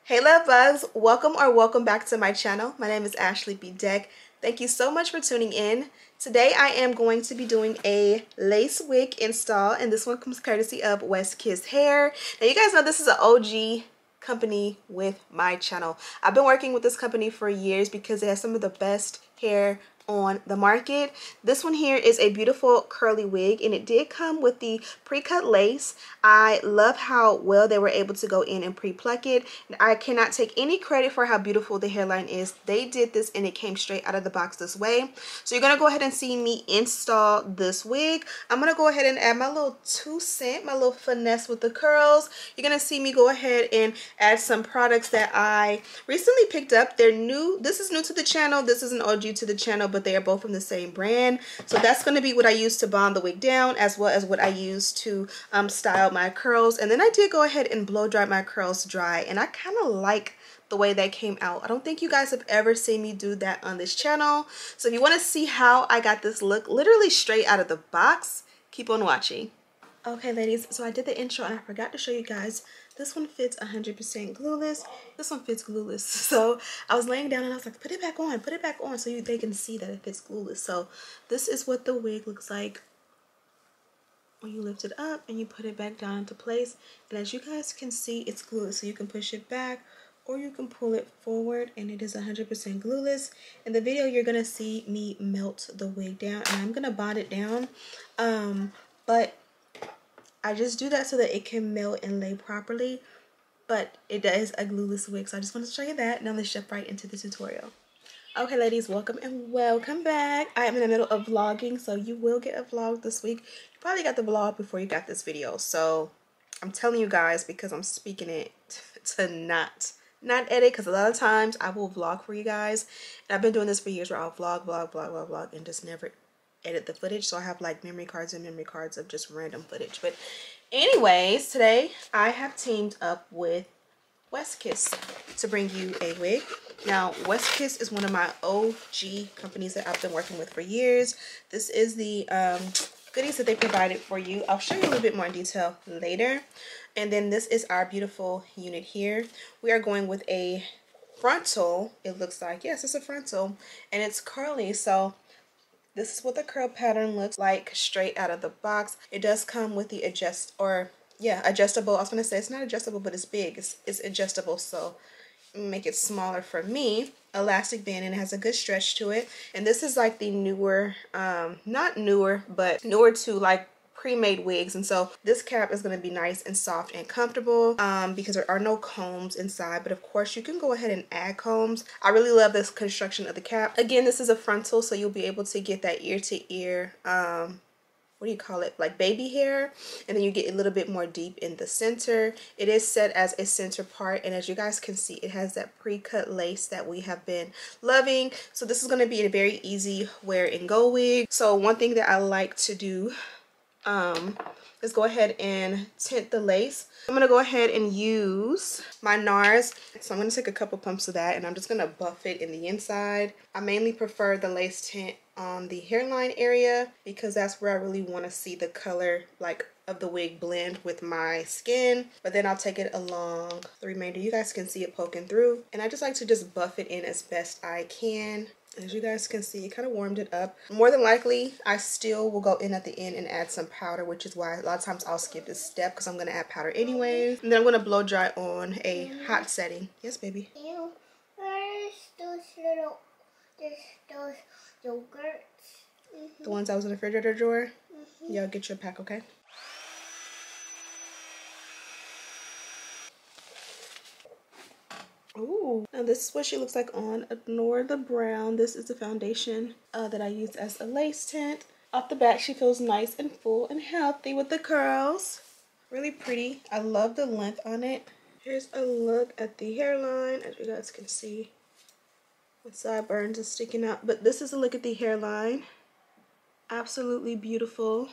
Hey love bugs, welcome back to my channel. My name is Ashley Bedeck. Thank you so much for tuning in. Today I am going to be doing a lace wig install, and this one comes courtesy of Westkiss hair. Now you guys know this is an OG company with my channel. I've been working with this company for years because it has some of the best hair on the market. This one here is a beautiful curly wig, and it did come with the pre-cut lace. I love how well they were able to go in and pre-pluck it. I cannot take any credit for how beautiful the hairline is. They did this and it came straight out of the box this way. So you're gonna go ahead and see me install this wig. I'm gonna go ahead and add my little 2 cents, my little finesse with the curls. You're gonna see me go ahead and add some products that I recently picked up. They're new. This is new to the channel. This is an OG to the channel, but they are both from the same brand. So that's going to be what I use to bond the wig down, as well as what I use to style my curls. And then I did go ahead and blow dry my curls dry, and I kind of like the way that came out. I don't think you guys have ever seen me do that on this channel. So if you want to see how I got this look literally straight out of the box, keep on watching. Okay ladies, so I did the intro and I forgot to show you guys. This one fits 100% glueless. This one fits glueless. So I was laying down and I was like, put it back on so they can see that it fits glueless. So this is what the wig looks like when you lift it up and you put it back down into place. And as you guys can see, it's glueless. So you can push it back or you can pull it forward, and it is 100% glueless. In the video, you're going to see me melt the wig down, and I'm going to bond it down. But I just do that so that it can melt and lay properly, but it is a glueless wig. So I just want to show you that. Now let's jump right into the tutorial. Okay ladies, welcome and welcome back. I am in the middle of vlogging, so you will get a vlog this week. You probably got the vlog before you got this video, so I'm telling you guys because I'm speaking it to not edit, because a lot of times I will vlog for you guys, and I've been doing this for years where I'll vlog and just never edit the footage. So I have like memory cards of just random footage. But anyways, today I have teamed up with Westkiss to bring you a wig. Now Westkiss is one of my OG companies that I've been working with for years. This is the goodies that they provided for you. I'll show you a little bit more in detail later. And then this is our beautiful unit here. We are going with a frontal, it looks like. Yes, it's a frontal, and it's curly. So this is what the curl pattern looks like straight out of the box. It does come with the adjustable. I was gonna say it's not adjustable, but it's big. It's adjustable, so make it smaller for me. Elastic band, and it has a good stretch to it. And this is like the newer, not newer, but newer to like pre-made wigs. And so this cap is going to be nice and soft and comfortable because there are no combs inside, but of course you can go ahead and add combs. I really love this construction of the cap. Again, this is a frontal, so you'll be able to get that ear to ear what do you call it, like baby hair, and then you get a little bit more deep in the center. It is set as a center part, and as you guys can see, it has that pre-cut lace that we have been loving. So this is going to be a very easy wear and go wig. So one thing that I like to do let's go ahead and tint the lace. I'm going to go ahead and use my NARS. So I'm going to take a couple pumps of that, and I'm just going to buff it in the inside. I mainly prefer the lace tint on the hairline area because that's where I really want to see the color like of the wig blend with my skin. But then I'll take it along the remainder. You guys can see it poking through, and I just like to just buff it in as best I can. As you guys can see, it kind of warmed it up. More than likely, I still will go in at the end and add some powder, which is why a lot of times I'll skip this step because I'm going to add powder anyway. And then I'm going to blow dry on a hot setting. Yes, baby? Where's those yogurts? The ones that was in the refrigerator drawer? Yeah, I'll get you a pack, okay? Ooh, now this is what she looks like on. Ignore the brown. This is the foundation that I use as a lace tint. Off the back, she feels nice and full and healthy with the curls. Really pretty. I love the length on it. Here's a look at the hairline. As you guys can see, the sideburns are sticking out. But this is a look at the hairline. Absolutely beautiful.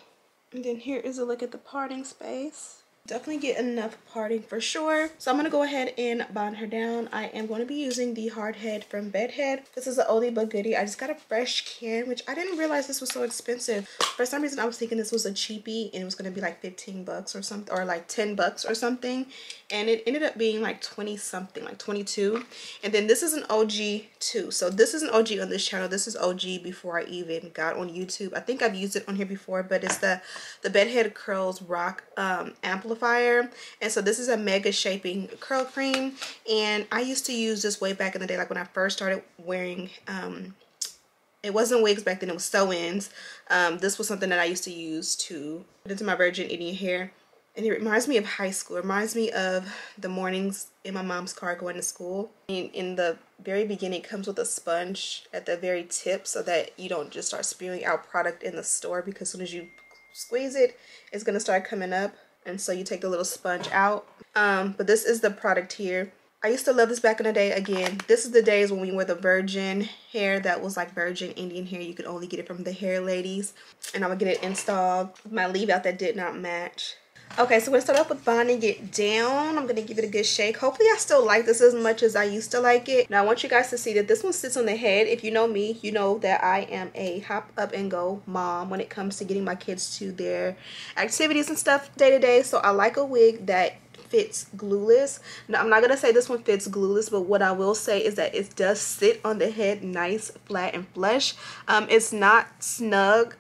And then here is a look at the parting space. Definitely get enough parting for sure. So I'm going to go ahead and bond her down. I am going to be using the hard head from Bedeck. This is an oldie but goodie. I just got a fresh can, which I didn't realize this was so expensive. For some reason I was thinking this was a cheapie and it was going to be like 15 bucks or something, or like 10 bucks or something. And it ended up being like 20 something, like 22. And then this is an OG too. So this is an OG on this channel. This is OG before I even got on YouTube. I think I've used it on here before, but it's the Bedeck Curls Rock Amplifier. And so this is a mega shaping curl cream, and I used to use this way back in the day, like when I first started wearing it wasn't wigs back then, it was sew-ins. This was something that I used to use to put into my virgin Indian hair, and it reminds me of high school. It reminds me of the mornings in my mom's car going to school. In the very beginning, it comes with a sponge at the very tip so that you don't just start spewing out product in the store, because as soon as you squeeze it, it's gonna start coming up. And so you take the little sponge out. But this is the product here. I used to love this back in the day. Again, this is the days when we wore the virgin hair that was like virgin Indian hair. You could only get it from the hair ladies. And I would get it installed with my leave out that did not match. Okay, so we're gonna start off with bonding it down. I'm gonna give it a good shake. Hopefully I still like this as much as I used to like it. Now I want you guys to see that this one sits on the head. If you know me, you know that I am a hop up and go mom when it comes to getting my kids to their activities and stuff day to day. So I like a wig that fits glueless. Now I'm not gonna say this one fits glueless, but what I will say is that it does sit on the head nice, flat, and flush. It's not snug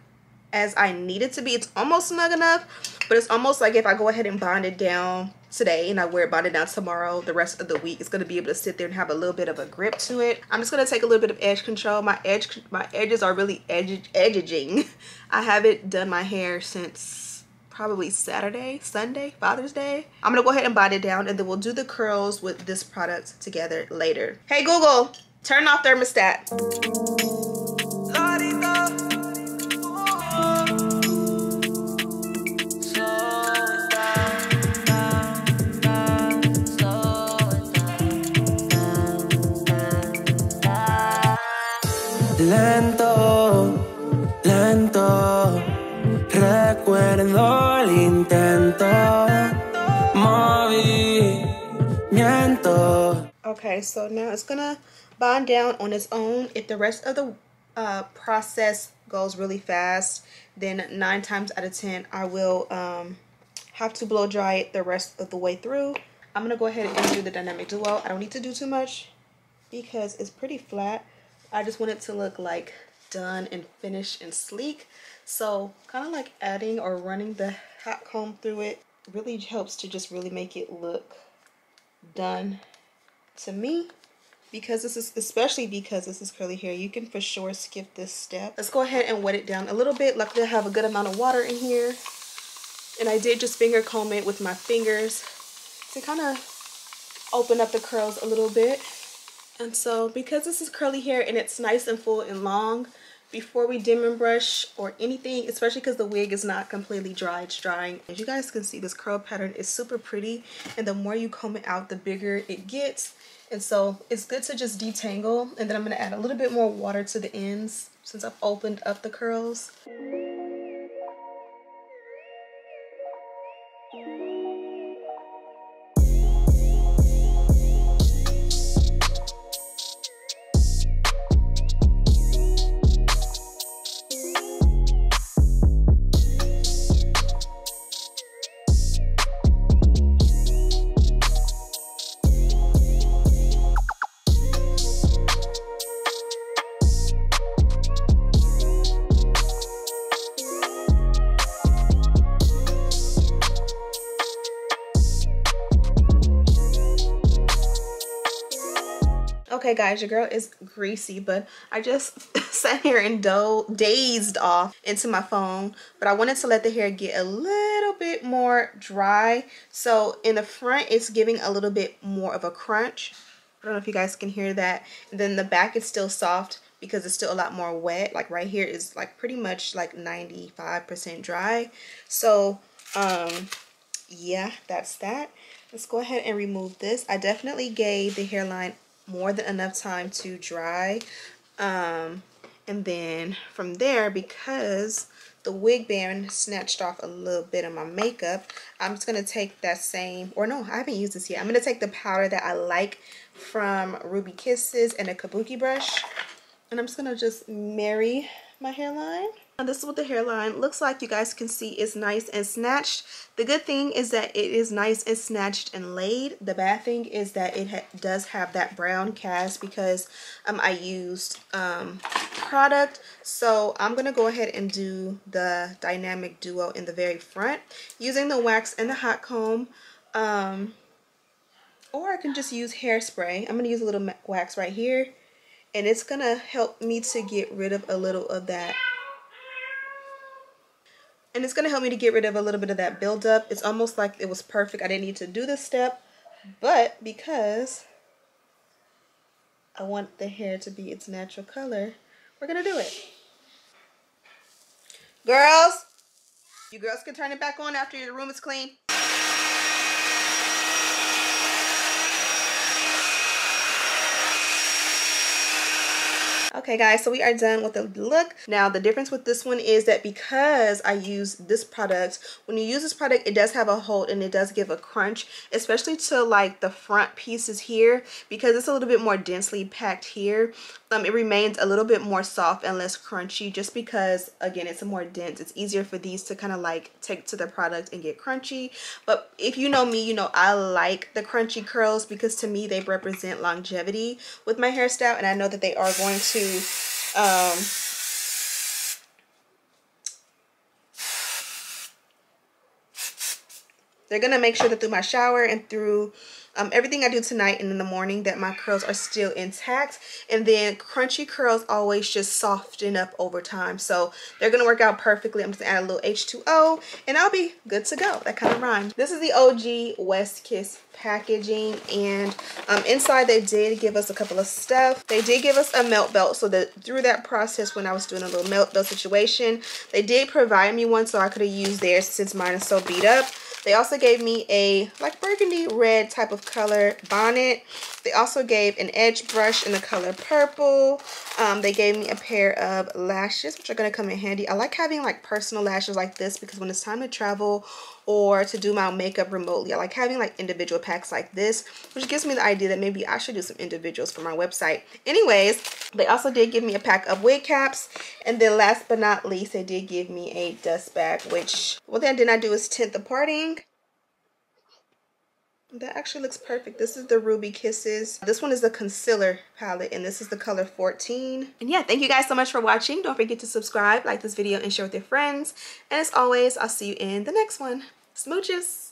as I need it to be. It's almost snug enough, but it's almost like if I go ahead and bond it down today and I wear it bonded down tomorrow, the rest of the week it's going to be able to sit there and have a little bit of a grip to it. I'm just going to take a little bit of edge control. My edges are really edging. I haven't done my hair since probably Sunday, Father's Day. I'm going to go ahead and bond it down, and then we'll do the curls with this product together later. Hey Google, turn off thermostat. Lento, lento, recuerdo el intento, movimiento. Okay, so now it's gonna bond down on its own. If the rest of the process goes really fast, then 9 times out of 10 I will have to blow dry it the rest of the way through. I'm gonna go ahead and do the dynamic duo. I don't need to do too much because it's pretty flat. I just want it to look like done and finished and sleek. So kind of like adding or running the hot comb through it really helps to just really make it look done to me. Because this is, especially because this is curly hair, you can for sure skip this step. Let's go ahead and wet it down a little bit. Luckily I have a good amount of water in here. And I did just finger comb it with my fingers to kind of open up the curls a little bit. And so because this is curly hair and it's nice and full and long, before we dim and brush or anything, especially because the wig is not completely dry, it's drying. As you guys can see, this curl pattern is super pretty, and the more you comb it out, the bigger it gets. And so it's good to just detangle, and then I'm going to add a little bit more water to the ends since I've opened up the curls. Okay guys, your girl is greasy, but I just sat here and dazed off into my phone, but I wanted to let the hair get a little bit more dry. So in the front, it's giving a little bit more of a crunch. I don't know if you guys can hear that. And then the back is still soft because it's still a lot more wet. Like right here is like pretty much like 95% dry. So yeah, that's that. Let's go ahead and remove this. I definitely gave the hairline more than enough time to dry, and then from there, because the wig band snatched off a little bit of my makeup, I'm just going to take that same, or no, I haven't used this yet. I'm going to take the powder that I like from Ruby Kisses and a kabuki brush. And I'm just going to just marry my hairline. And this is what the hairline looks like. You guys can see it's nice and snatched. The good thing is that it is nice and snatched and laid. The bad thing is that it does have that brown cast because I used product. So I'm going to go ahead and do the dynamic duo in the very front using the wax and the hot comb. Or I can just use hairspray. I'm going to use a little wax right here. And it's going to help me to get rid of a little of that. And it's going to help me to get rid of a little bit of that buildup. It's almost like it was perfect. I didn't need to do this step. But because I want the hair to be its natural color, we're going to do it. Girls, you girls can turn it back on after your room is clean. Okay guys, so we are done with the look. Now the difference with this one is that because I use this product, when you use this product, it does have a hold and it does give a crunch, especially to like the front pieces here, because it's a little bit more densely packed here. It remains a little bit more soft and less crunchy just because, again, it's a more dense. It's easier for these to kind of like take to the product and get crunchy. But if you know me, you know I like the crunchy curls because to me they represent longevity with my hairstyle, and I know that they are going to they're gonna make sure that through my shower and through everything I do tonight and in the morning that my curls are still intact. And then crunchy curls always just soften up over time, so they're gonna work out perfectly. I'm just gonna add a little H2O and I'll be good to go. That kind of rhymes. This is the OG Westkiss packaging, and inside they did give us a couple of stuff. They did give us a melt belt, so that through that process when I was doing a little melt belt situation, they did provide me one, so I could have used theirs since mine is so beat up. They also gave me a like burgundy red type of color bonnet. They also gave an edge brush in the color purple. They gave me a pair of lashes, which are going to come in handy. I like having like personal lashes like this because when it's time to travel or to do my makeup remotely, I like having like individual packs like this, which gives me the idea that maybe I should do some individuals for my website. Anyways, they also did give me a pack of wig caps, and then last but not least, they did give me a dust bag, which one thing I did not do is tint the parting. That actually looks perfect. This is the Ruby Kisses. This one is the concealer palette, and this is the color 14. And yeah, thank you guys so much for watching. Don't forget to subscribe, like this video, and share with your friends. And as always, I'll see you in the next one. Smooches!